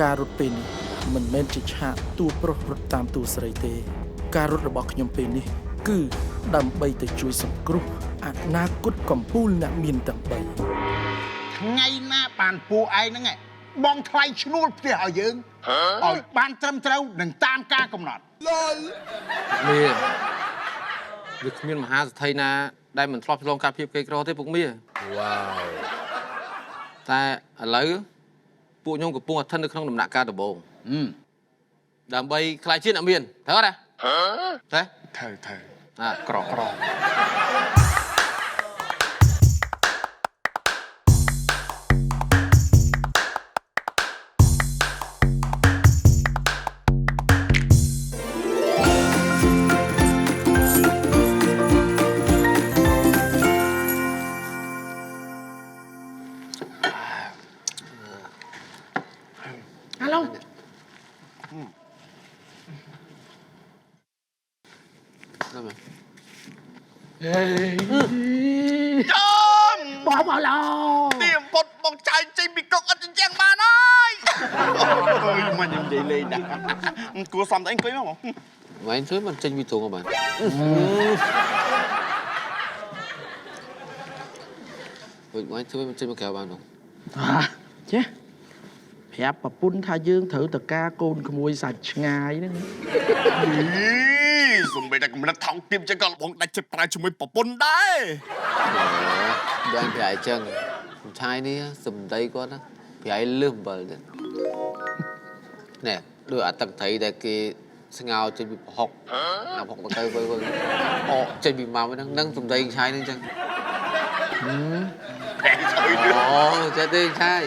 ការរត់ពេលនេះមិនមែនជាឆាកតួប្រុសរត់តាមតួស្រីទេការរត់របស់ខ្ញុំពេលនេះគឺដើម្បីទៅជួយសង្គ្រោះអនាគតកំពូលអ្នកមានទាំង3ថ្ងៃណាបានពួកឯងហ្នឹងបងថ្លៃឈ្នួលផ្ទះឲ្យយើងឲ្យបានត្រឹមត្រូវនឹងតាមការកំណត់មាវាគ្មានមហាសេដ្ឋីណាដែលមិនធ្លាប់ឆ្លងកាត់ភាពក្រីក្រទេពុកមាវ៉ាវតែឥឡូវពួកខ្ញុំកំពុងស្ថិតនៅក្នុងដំណាក់កាលដំបូងដើម្បីខ្លាយជាអ្នកមានត្រូវទេត្រូវក្របងឡោទៀមពុតបងចៃចេញពីគុកអត់ចិញ្ចឹងបានហើយអើយមកខ្ញុំនិយាយលេងដែរគួរសំតែអង្គុយមកបងមិនធ្វើមិនចេញពីទ្រូងបានមិនធ្វើមិនចេញមកក្រៅបានបងចេះប្រាប់ប្រពន្ធថាយើងត្រូវតការកូនក្មួយសាច់ឆ្ងាយហ្នឹងសំបីតែកំណត់ថោកទៀមចឹងក៏បងដាច់ចិត្តប្រើជាមួយប្រពន្ធដែរដល់ប្រហែលចឹងឆាយនេះសំដីគាត់ណាប្រហែលលឹះអំបិលទៀតណែដូចអាទឹកត្រីដែលគេស្ងោរចេញពីប្រហុកអាប្រហុកទៅវិញអកចេញពីម៉ៅហ្នឹងនឹងសំដីឆាយហ្នឹងចឹងអូចេះទេឆាយ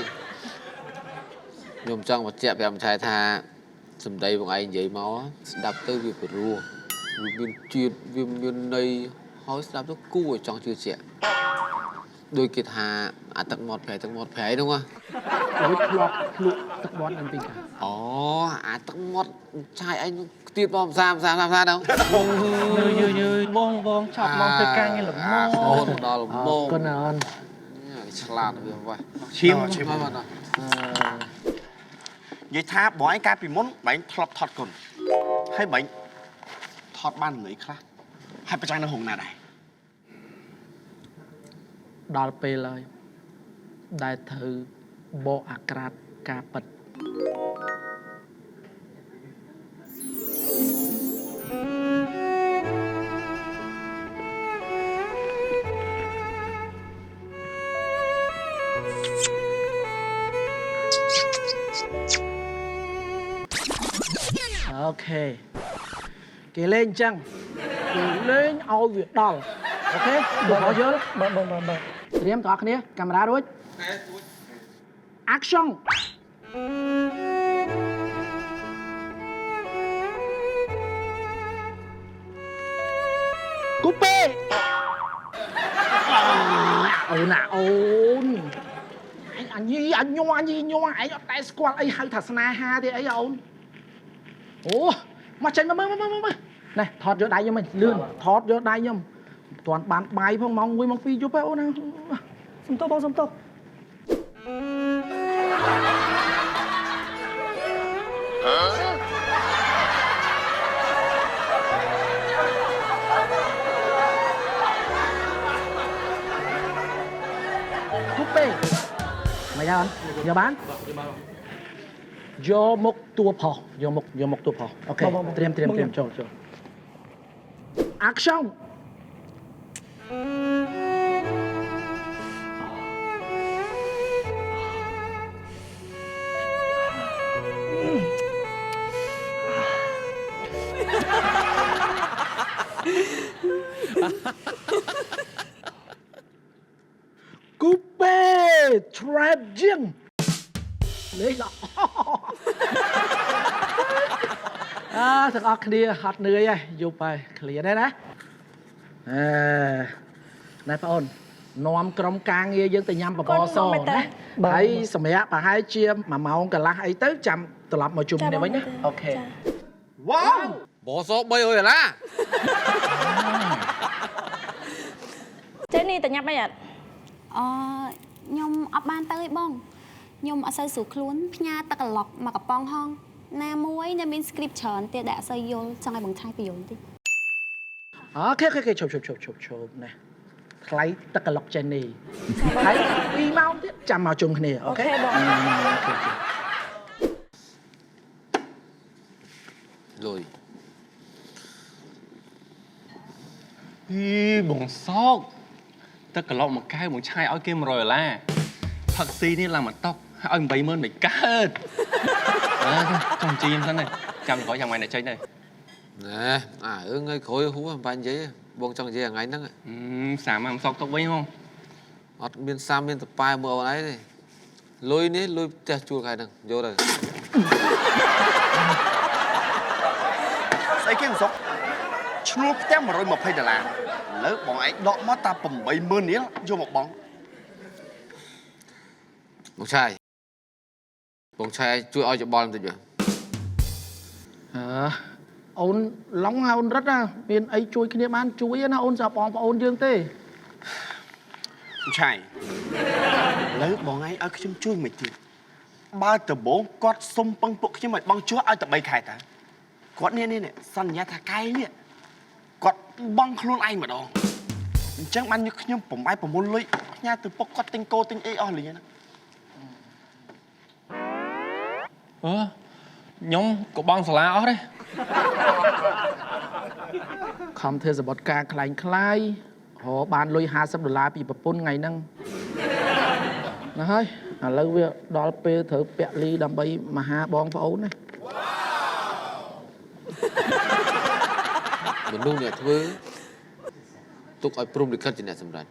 ខ្ញុំចង់បញ្ជាក់ប្រាប់ឆាយថាសំដីបងឯងនិយាយមកស្ដាប់ទៅវាព្រោះវាមានជាតិវាមានន័យហើយស្ដាប់ទៅគួរឲ្យចង់ជឿជាក់ដូចគេថាអាទឹកមាត់ប្រៃហ្នឹងដូចធ្លាប់ភ្លក់ទឹកមាត់ហ្នឹងពីកាអូអាទឹកមាត់ឆាយឯងទៀតបងផ្សារដល់យឺបងឆប់មកធ្វើការងារល្មមអូនដល់ល្មមកូនអូនឆ្លាតវាវ៉ាឈាមមកនិយាយថាបងឯងកាលពីមុនបងធ្លាប់ថត់គុណហើយបងថត់បានលុយខ្លះហើយប្រចាំនៅហុងណាដែរដល់ពេលហើយដែលត្រូវបកអាក្រាតការពិតអូខេគេលេងអញ្ចឹងគេលេងឲ្យវាដល់អូខេបងយល់បងត្រៀមទាំងអស់គ្នាកាមេរ៉ារួច Action គូពេអូនអូនអញញ័រឯងអត់តែស្គាល់អីហៅថាស្នេហាទេអីអូនអូមកចេញមកមើលណែថតយកដៃខ្ញុំវិញលឿនថតយកដៃខ្ញុំមិនទាន់បានបាយផងម៉ោង1ម៉ោង2យប់ទេអូនណាសុំទោសបងសុំទោសគូពេមកយ៉ាងយកបានយកមុខតួផុសយកមុខតួផុសអូខេត្រៀមចូល Action គូពេ Tragic លេងល្អទាំងអស់គ្នាហត់នឿយហើយយប់ហើយឃ្លានហើយណាណែបងអូននាំក្រុមការងារយើងទៅញ៉ាំបបរសណាហើយសម្រាប់ប្រហែលជា1ម៉ោងកន្លះអីទៅចាំត្រឡប់មកជុំគ្នាវិញណាអូខេវ៉ាវបបរស$300ចេះនេះទៅញ៉ាំអីអត់ខ្ញុំអត់បានទៅទេបង ខ្ញុំអត់សូវស្រួលខ្លួនផ្ញើទឹកកន្លុកមកកំប៉ុងហងណាមួយដែលមាន script ច្រើនទៀតដែលអត់សូវយល់ចង់ឲ្យបងឆៃបញ្យល់តិច អូខេឈប់ណាថ្លៃទឹកកន្លុកចេញនេះថ្លៃ2ម៉ោងទៀតចាំមកជុំគ្នាអូខេបង លុយ បងសោកទឹកកន្លុកមួយកែវបងឆាយឲ្យគេ$100ផឹកស៊ីនេះឡើងមកតុកឲ្យ80000មិនកើតចង់ជីមសិនទេចាំក្រោយចាំថ្ងៃនេះចេញទេ ណែថ្ងៃក្រោយហួរបាញ់និយាយបងចង់និយាយថ្ងៃហ្នឹង សាមកសោកតុកវិញហង អត់មានសាមមានតប៉ែមើលអូនឯងទេលុយនេះលុយផ្ទះជួលថ្ងៃហ្នឹងយកទៅ ស្អីគេមិនសុកឈ្នួលផ្ទះ$120ឥឡូវបងឯងដកមកតា80000រៀលយកមកបង បងឆាយជួយឲ្យច្បល់បន្តិចមើល អូនឡងអូនរត់ណាមានអីជួយគ្នាបានជួយណាអូនសម្រាប់បងប្អូនយើងទេ ឆាយឥឡូវបងឯងឲ្យខ្ញុំជួយមិនទៀតបើដំបងគាត់សុំពឹងពួកខ្ញុំឲ្យបងជួយឲ្យតែ3ខែតាគាត់នេះសន្យាថាកែនេះគាត់បងខ្លួនឯងម្ដងអញ្ចឹងបានខ្ញុំប្រម៉ែប្រមូលលុយផ្ញើទៅពុកគាត់ទិញគោទិញអីអស់លីណា ខ្ញុំក៏បងសាលាអស់ទេ ខំធ្វើសបត់ការខ្លាញ់ខ្លាយរកបានលុយ$50ពីប្រពន្ធថ្ងៃហ្នឹងណាហើយឥឡូវវាដល់ពេលត្រូវពាក់លីដើម្បីមហាបងប្អូនណា មនុស្សអ្នកធ្វើទុកឲ្យព្រំលិខិតជាអ្នកសម្រេច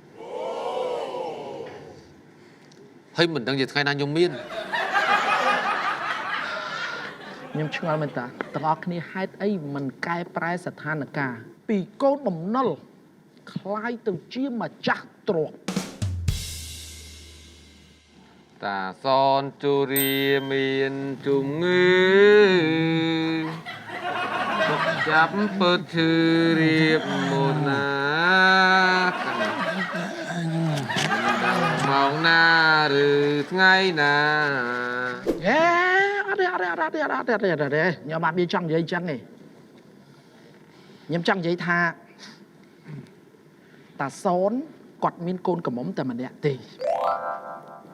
ហើយមិនដឹងជាថ្ងៃណាខ្ញុំមាន ខ្ញុំឆ្ងល់មែនតាទាំងអស់គ្នាហេតុអីមិនកែប្រែស្ថានភាពពីកូនបំណុលคล้ายទៅជាម្ចាស់ទ្រព្យ តាសនជរាមានជំងឺទុកចាប់ពើឈឺរៀបមុនណាម៉ោងណាឬថ្ងៃណា ហេអត់ទេខ្ញុំអត់មានចង់និយាយអញ្ចឹងទេខ្ញុំចង់និយាយថាតាសនគាត់មានកូនកំមុំតែម្នាក់ទេ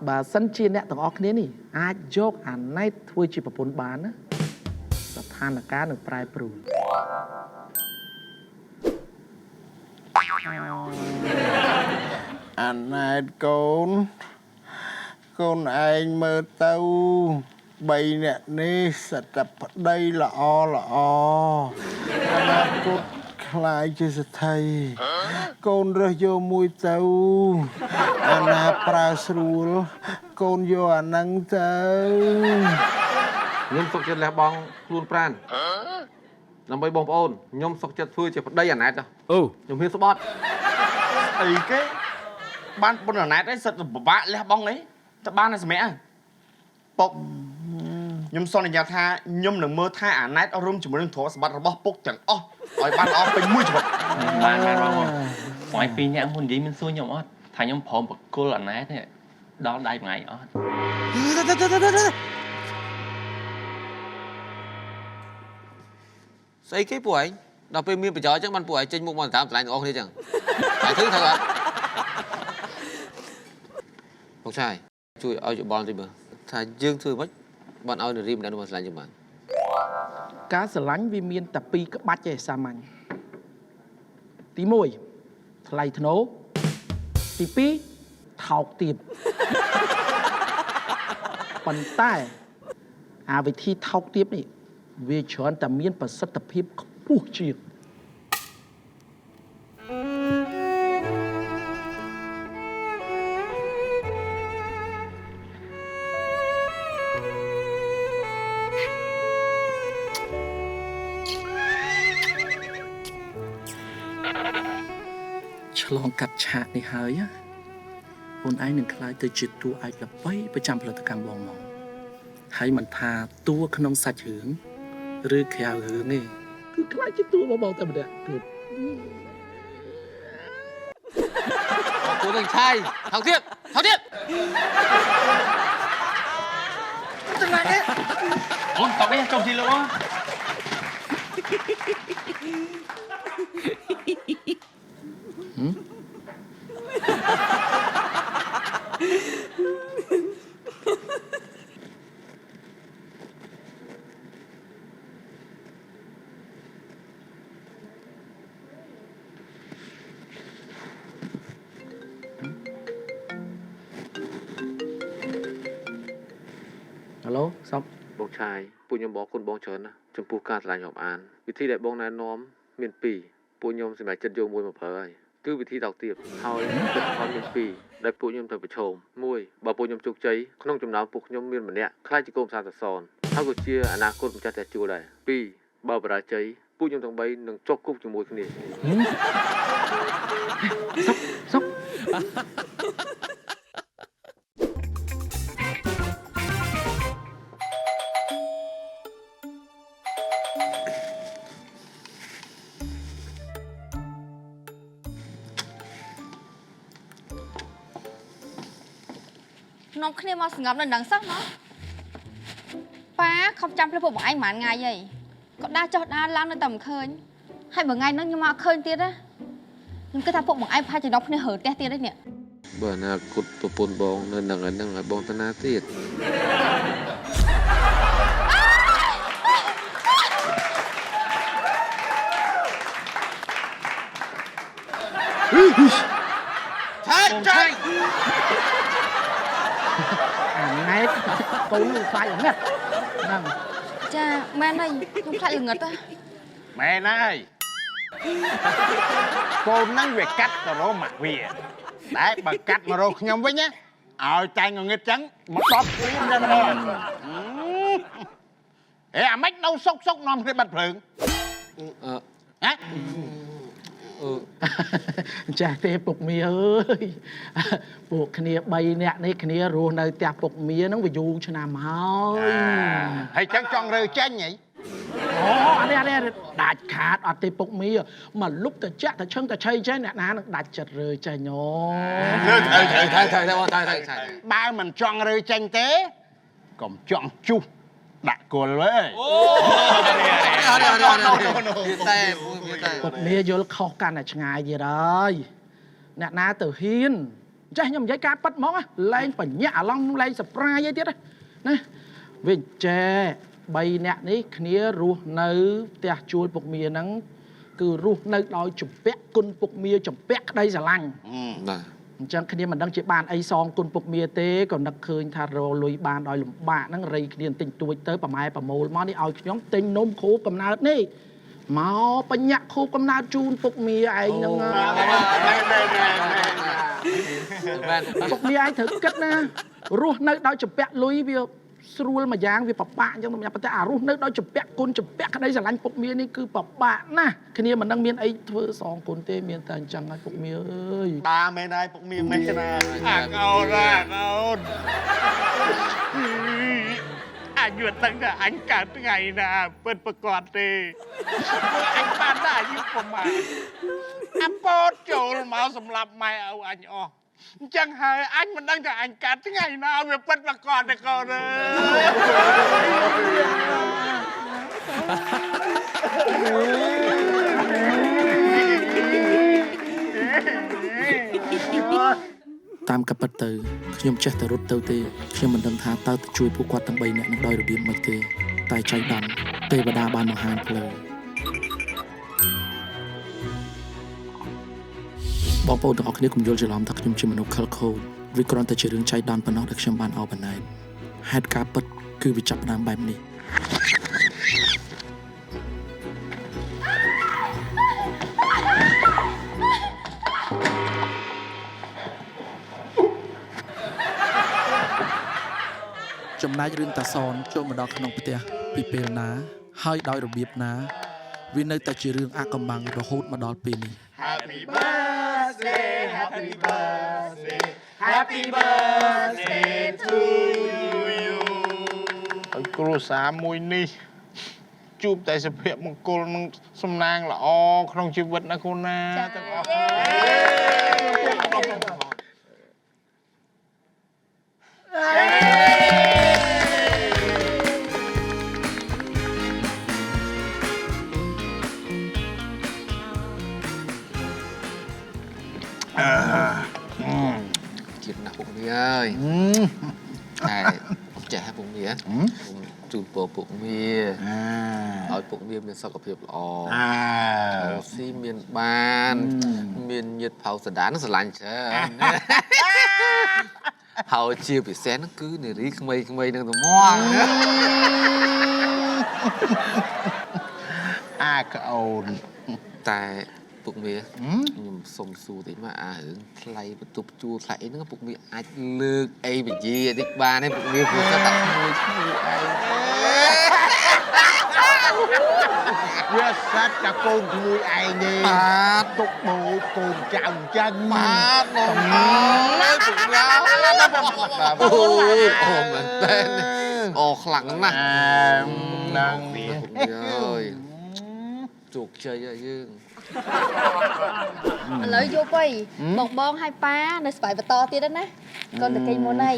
បើសិនជាអ្នកទាំងអស់គ្នានេះអាចយកអាណែតធ្វើជាប្រពន្ធបានណាស្ថានភាពនឹងប្រែប្រួល អាណែតកូនកូនឯងមើលទៅ3នាក់នេះសិតតែប្តីល្អអនាគតខ្លាយជាស្ថិកូនរើសយកមួយទៅអាណាប្រើស្រួលកូនយកអាហ្នឹងទៅ ខ្ញុំសុខចិត្តលះបង់ខ្លួនប្រានដើម្បីបងប្អូនខ្ញុំសុខចិត្តធ្វើជាប្តីអាណែតខ្ញុំហ៊ានស្បត់ អីគេបានប៉ុណ្ណណែតឯងសិតពិបាកលះបង់អីតែបានតែសម្រាប់ពុកខ្ញុំសន្យាថាខ្ញុំនឹងមើលថាអាណែតរួមជាមួយនឹងទ្រព្យសម្បត្តិរបស់ពុកទាំងអស់ឲ្យបានល្អពេញមួយជីវិតបានបងថ្ងៃ2នាក់មុននិយាយមានសួរខ្ញុំអត់ថាខ្ញុំព្រមបកគលអាណែតនេះដល់ដៃមួយថ្ងៃអត់ ស្អីគេពួកឯងដល់ពេលមានប្រយោជន៍អញ្ចឹងបានពួកឯងចេញមុខមកតាមតម្លៃទាំងអស់គ្នាអញ្ចឹងតែធ្វើអត់បងឆាយជួយឲ្យយោបល់បន្តិចមើលថាយើងធ្វើមិនបានឲ្យនារីម្នាក់នោះមកឆ្លាញ់យើងបាន ការស្រឡាញ់វាមានតែពីរក្បាច់ទេសាមញ្ញទី1ថ្លៃធ្នូទី2ថោកទាបប៉ុន្តែអាវិធីថោកទាបនេះវាច្រើនតែមានប្រសិទ្ធភាពខ្ពស់ជាង ឆ្លងកាត់ឆាកនេះហើយអូនឯងនឹងខ្លាយទៅជាតួឯកល្បីប្រចាំផលិតកម្មបងមកហើយមិនថាតួក្នុងសាច់រឿងឬក្រៅរឿងទេគឺខ្លាយជាតួបងតែម្នាក់គឺ ពួកនឹងឆាយថោកទៀត ទាំងណាគេ អូនតបឯងចុះជីលោក ហៅឡូសុក បងឆាយពួកខ្ញុំបងគុណបងច្រើនណាស់ចំពោះការឆ្លាញ់រាប់អានវិធីដែលបងណែនាំមាន2ពួកខ្ញុំសម្រាប់ចិត្តយកមួយមកប្រើហើយគឺវិធីតោកទៀតហើយចិត្តផលមាន2ដែលពួកខ្ញុំត្រូវប្រឈម1បើពួកខ្ញុំជោគជ័យក្នុងចំណោមពួកខ្ញុំមានម្នាក់ខ្លាចជាកូនសាសសនហើយក៏ជាអនាគតម្ចាស់ផ្ទះជួលដែរ2បើបរាជ័យពួកខ្ញុំទាំង3នឹងជាប់គុកជាមួយគ្នា សុក នាំគ្នាមកសង្ងំនៅនឹងសោះមកប៉ាខំចាំផ្លេពួកបងឯងប៉ុន្មានថ្ងៃហីគាត់ដើរចុះដើរឡើងនៅតែមិនឃើញហើយមួយថ្ងៃហ្នឹងខ្ញុំមកឃើញទៀតណាខ្ញុំគិតថាពួកបងឯងផាចំណប់គ្នាហើផ្ទះទៀតហ្នឹងនេះ បើអនាគតប្រពន្ធបងនៅនឹងឯហ្នឹងឲ្យបងតាណាទៀត ឆាយឆាយ ណែកូននឹងខ្លាចហ្នឹងហ្នឹង ចាមែនហើយខ្ញុំខ្លាចល្ងឹតហ៎ មែនហើយក ូនហ្នឹងវាកាត់ទៅរកម៉ាក់វាតែបើកាត់មករកខ្ញុំវិញណាឲ្យតែងងឹតចឹងមកដប់ព្រៀងតែម្ដងអាម៉េចនៅសុកនាំគ្នាបាត់ភ្លើង អឺ ហ៎ ចាស់ទេពុកមីអើយពួកគ្នា3នាក់នេះគ្នារស់នៅផ្ទះពុកមីហ្នឹងវាយូរឆ្នាំហើយ ហើយចឹងចង់រើចេញហី អូអានេះដាច់ខាតអត់ទេពុកមីមកលុបទៅចាក់ទៅឈឹងទៅឆៃចេះអ្នកណានឹងដាច់ចិត្តរើចេញអូ ត្រូវបងត្រូវឆាយ បើមិនចង់រើចេញទេកុំចង់ជុះដាក់គល់វើយ តែ ពុកមីយល់ខុសកាន់តែឆ្ងាយទៀតហើយអ្នកណាទៅហ៊ានចេះខ្ញុំនិយាយការប៉ັດហ្មងលែងបញ្ញាក់អាឡងលែងសប្រាយអីទៀតណាវាចេះ3នាក់នេះគ្នារស់នៅផ្ទះជួលពុកមីហ្នឹងគឺរស់នៅដោយចម្ពាក់គុណពុកមីចម្ពាក់ក្តីស្រឡាញ់ បាទ អញ្ចឹងគ្នាមិនដឹងជាបានអីសងគុណពុកមីទេក៏នឹកឃើញថារលុយបានដោយលំបាកហ្នឹងរៃគ្នាទិញទួចទៅប្រម៉ែប្រមូលមកនេះឲ្យខ្ញុំទិញនំខូបកំណើតនេះមកបញ្ញាក់ខូបកំណើតជូនពុកមីឯងហ្នឹង មែន ពុកមីឯងត្រូវគិតណារស់នៅដោយចម្ពាក់លុយវាស្រួលមួយយ៉ាងវាពិបាកអញ្ចឹងតែតែអារស់នៅដោយចម្ពាក់គុណចម្ពាក់ក្តីស្រឡាញ់ពុកមីនេះគឺពិបាកណាស់គ្នាមិនដឹងមានអីធ្វើសងគុណទេមានតែអញ្ចឹងហើយពុកមីអើយ តាមែនហើយពុកមីមែនណា អាកោនអញយល់ដឹងថាអញកើតថ្ងៃណាពិតប្រកបទេអញបានតែអាយុប្រមាណអាពោតចូលមកសម្លាប់ម៉ែឪអញអស់អញ្ចឹងហើយអញមិនដឹងថាអញកើតថ្ងៃណាវាពិតប្រកបទេកូនអើយ តាមកាពិតទៅខ្ញុំចេះតែរត់ទៅទេខ្ញុំមិនដឹងថាតើទៅជួយពួកគាត់ទាំង3នាក់នឹងដោយរបៀបម៉េចទេតែចៃដន្យទេវតាបានបង្ហាញផ្លូវបងប្អូនទាំងអស់គ្នាកុំយល់ច្រឡំថាខ្ញុំជាមនុស្សខិលខូចវាគ្រាន់តែជារឿងចៃដន្យប៉ុណ្ណោះដែលខ្ញុំបានអោបអណែតហេតុការពិតគឺវាចាប់ផ្ដើមបែបនេះ ចំណែករឿងតាសនចូលមកដល់ក្នុងផ្ទះពីពេលណាហើយដោយរបៀបណាវានៅតែជារឿងអាកំបាំងរហូតមកដល់ពេលនេះ Happy birthday Happy birthday Happy birthday to you ឲ្យគ្រួសារមួយនេះជួបតែសុភមង្គលនិងសំណាងល្អក្នុងជីវិតណាកូនណាទាំងអស់ Chuyện nào bụng mì ơi. Này, trẻ bụng mì á. Chụp bộ bụng mì. Ở bụng mì mình sao có việc lò. Xí miền ban. Miền nhiệt phao sả đá nó sả lạnh chứ. Hầu chiều bị xé nó cứ nè rí không mây nâng tầm moang. Cái ồn. Tại bụng mì nhưng xong xu thì mà hưởng thay và tục chua thay nó bụng mì ai lược ai bị gì đích ba này bụng mì vừa có tặng mùi ai Rất sát cả con mùi ai nè. Tục bộ con chồng chân. má ngon ơi bụng nhau ôi mình tên ồ khẳng nè Nâng bụng mì ơi chuột chơi vậy chứ ឥឡូវយកទៅបងឲ្យប៉ានៅស្បែកបន្តទៀតណាកូនតកេងមុនហើយ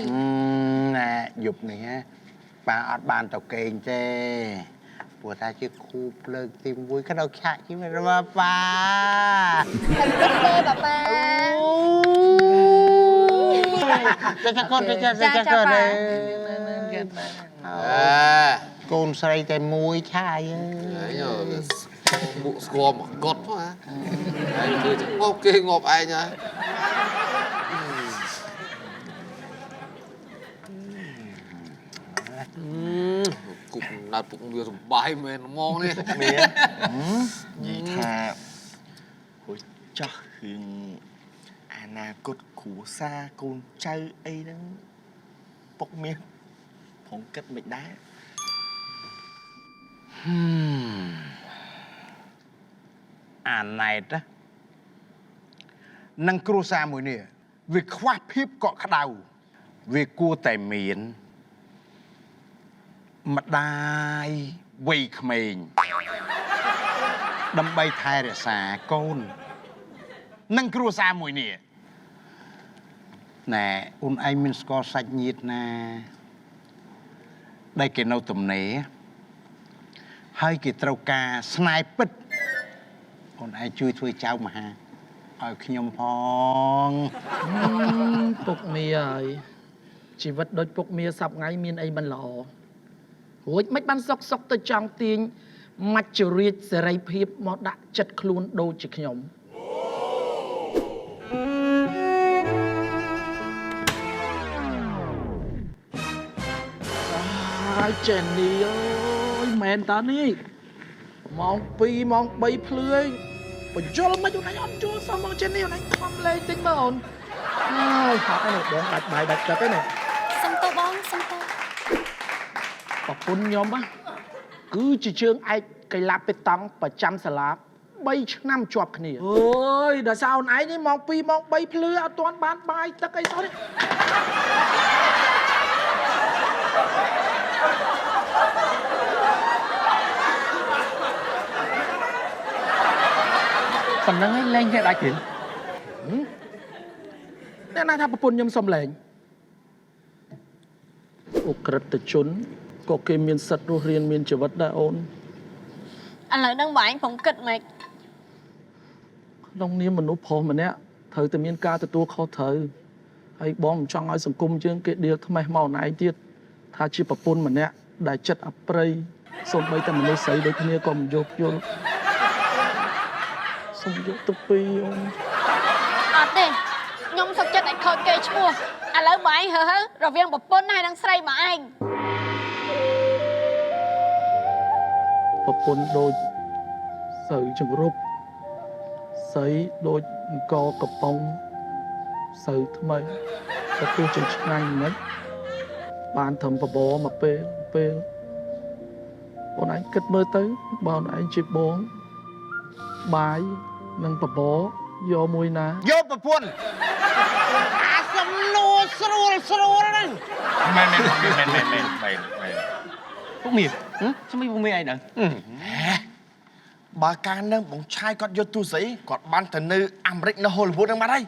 Nè, dục này ha. Bà ọt bàn tàu kênh chê. Bùa ta chứ khu lơ tìm vui cái đầu chạy chứ mà bà bà. ហើយពិតទេប៉ាប៉ា Cha con, cha con đây. Con xây tay mùi chai đấy rồi bộ gom mà gọt quá anh cứ chẳng ngộp kê ngộp ai nhá cục nạt bụng bia rồi bài mền ngon đi mía vậy thà hồi cho hương ana cốt củ xa con chơi ấy đó bốc miếng phong cách mệt đá này đó. Nâng cửu xa mùi nè. Vì khoa phíp cọ khá đầu. Vì cua tài miền. Mà đai quay khả mình. Đâm bay thai để xả con. Nâng cửu xa mùi nè. Nè, ôn anh mình có sạch nhiệt nè. Đây cái nâu tùm nế. Hai cái trâu ca sniper. Ôn ai chui thui cháu mà ha. Ở khi nhầm phong. ពុកមីអើយជីវិតដូចពុកមីសពថ្ងៃមានអីមិនល្អរួចមិនបានសុកទៅចង់ទាញមច្ចុរាជសេរីភាពមកដាក់ចិត្តខ្លួនដូចជាខ្ញុំហើយចេននេះអើយមែនតានេះម៉ោង2ម៉ោង3ភ្លឺបញ្ជុលមិនអូនឯងអត់ជួលសោះមកចេននេះអូនឯងខំលេងតិចមើលអូនហើយហត់ហើយបងដាច់បាយដាច់ចិត្តទេណា សុំទោសបងសុំទោស ប្រពន្ធខ្ញុំគឺជាជើងឯកកីឡាប៉េតង់ប្រចាំសាលា3ឆ្នាំជាប់គ្នាអើយដល់សារអូនឯងនេះម៉ោង2ម៉ោង3ភ្លឺអត់ទាន់បានបាយទឹកអីសោះនេះប៉ុណ្ណឹងឯងលេងគេដាច់ទេអ្នកណាថាប្រពន្ធខ្ញុំសុំលេងអូក្រិតជនក៏គេមានសិទ្ធិរស់រានមានជីវិតដែរអូន ឥឡូវនឹងបងឯងព្រមគិតម៉េច ក្នុងនាមមនុស្សប្រុសម្នាក់ត្រូវតែមានការទទួលខុសត្រូវហើយបងមិនចង់ឲ្យសង្គមយើងគេដៀលថ្មេះមកអូនឯងទៀតថាជាប្រពន្ធម្នាក់ដែលចិត្តអប្រិយសូម្បីតែមនុស្សស្រីដូចគ្នាក៏មិនយកយល់សូមយកទៅពីអូន អត់ទេខ្ញុំសុខចិត្តឲ្យខូចគេឈ្មោះឥឡូវបងឯងហើរវាងប្រពន្ធហើយនឹងស្រីបងឯង ប្រពន្ធដូចស្រូវជំរុបស្រីដូចអង្គកំប៉ុងស្រូវថ្មីតែទោះជាឆ្ងាញ់មិនបានត្រឹមបបរមកពេលអូនឯងគិតមើលទៅបើអូនឯងជាបងបាយនិងបបរយកមួយណា Vô bà buồn. Xâm nô srul đấy. mày Phúc miệt. Sao mấy bông mê ai nè? bà ca nâng bóng trai còn vô tu sĩ còn ban thần nữ Amric nó Hollywood đang bắt đây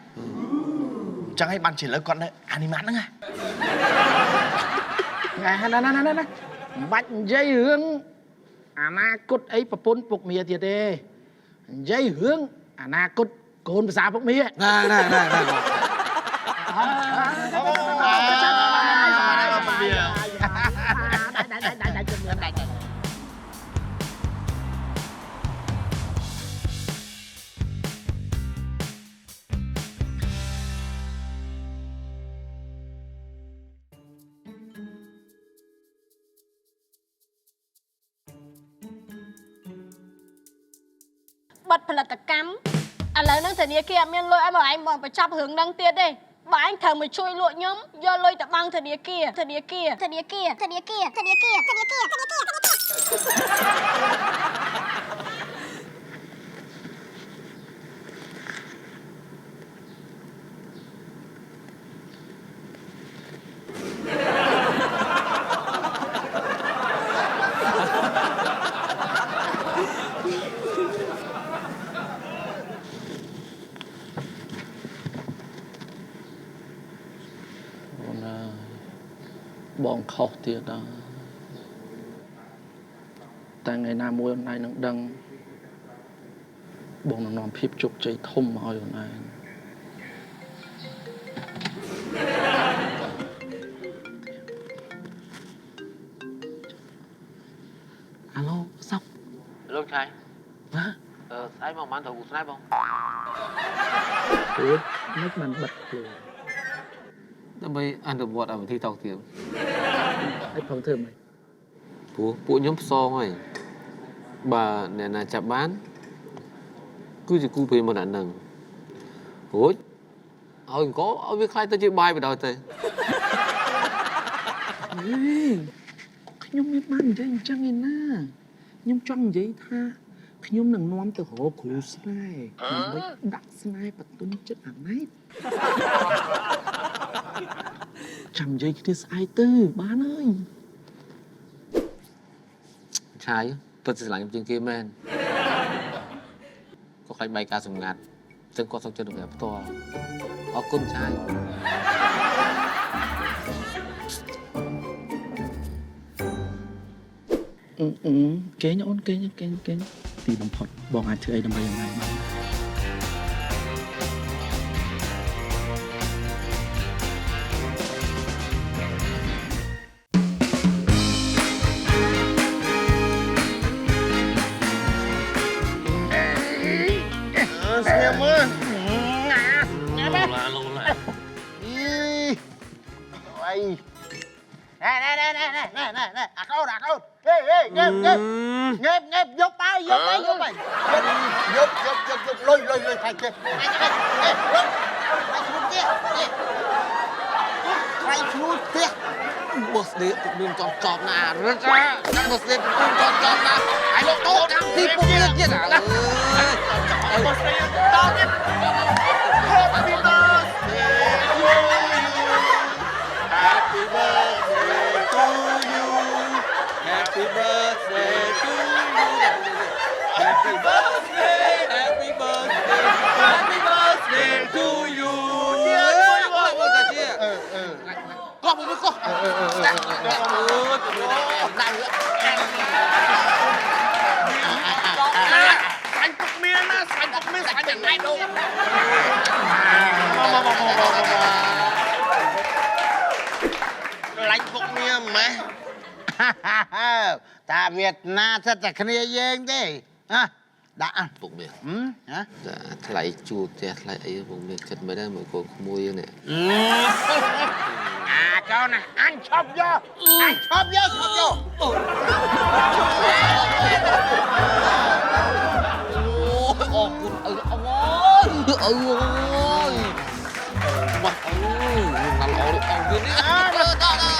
chẳng hay ban chỉ lấy con đấy animat nữa à ណាបាច់និយាយរឿងអនាគតអីប្រពន្ធពុកមាទៀតទេនិយាយរឿងអនាគត កូនភាសាពុកមី ណែ បិទផលិតកម្មឥឡូវហ្នឹងធនាគារអត់មានលុយឲ្យមកឯងមកបញ្ចប់រឿងហ្នឹងទៀតទេបើឯងត្រូវមកជួយលក់ខ្ញុំយកលុយទៅបង់ធនាគារបងខុសទៀតដល់តែថ្ងៃណាមួយអូនឯងនឹងដឹងបងនឹងនាំភាពជោគជ័យធំមកឲ្យអូនឯងអាឡូសុក លោកឆៃ ណា ស្អែកមកបានទៅស្នេហ៍បង អូមិនបានបិទខ្លួន ដើម្បីអនុវត្តឲ្យវិធីតោកទៀត ឲ្យផងធ្វើម៉េច ពួកខ្ញុំផ្សងហើយបើអ្នកណាចាប់បានគឺជាគូព្រេងមកអ្នកហ្នឹងរួចឲ្យអង្គឲ្យវាខ្លាយទៅជាបាយបដ ទៅ ខ្ញុំមានបាននិយាយអញ្ចឹងឯណាខ្ញុំចង់និយាយថាខ្ញុំនឹងនាំទៅរកគ្រូស្នេហ៍ដើម្បីដាក់ស្នេហ៍បតុនចិត្តអាណែតចាំនិយាយគ្នាស្អែកទៅបានហើយ ឆាយពិតស្រឡាញ់ជាងគេមែនក៏ខ្លាចបាយការសម្ងាត់ចឹងគាត់សុខចិត្តនឹងផ្ទាល់អរគុណឆាយ គេងអូនគេងទីបំផុតបងអាចធ្វើអីដើម្បីយ៉ាងណាបាន ស្ងៀមមើល អីណែអាកូនហេងើបយកទៅយកលុយថៃគេថៃឈ្នួលទៀត បោះស្ដេកមានចប់ចប់ណារឹកណាបោះស្ដេកមានចប់ចប់ណាហើយលោកដូរតាមទីពុកទៀតអើយបោះស្ដេកតទៀត Happy birthday to you Happy birthday to you Happy birthday Happy birthday Happy birthday to you ก็มึงก็Sành cục miên á, sànhอย่างไรđâu Lạnh cục miên mà តាវៀតណាមសិតតែគ្នាយើងទេដាក់ ពុកមាន ហ៎ ចាថ្លៃជួលផ្ទះថ្លៃអីពុកមានគិតមិនដែរមួយកូនក្មួយនេះ កូនណាអញឈប់យកអូយអរគុណអូយបាត់អូយណាស់ល្អអត់វានេះ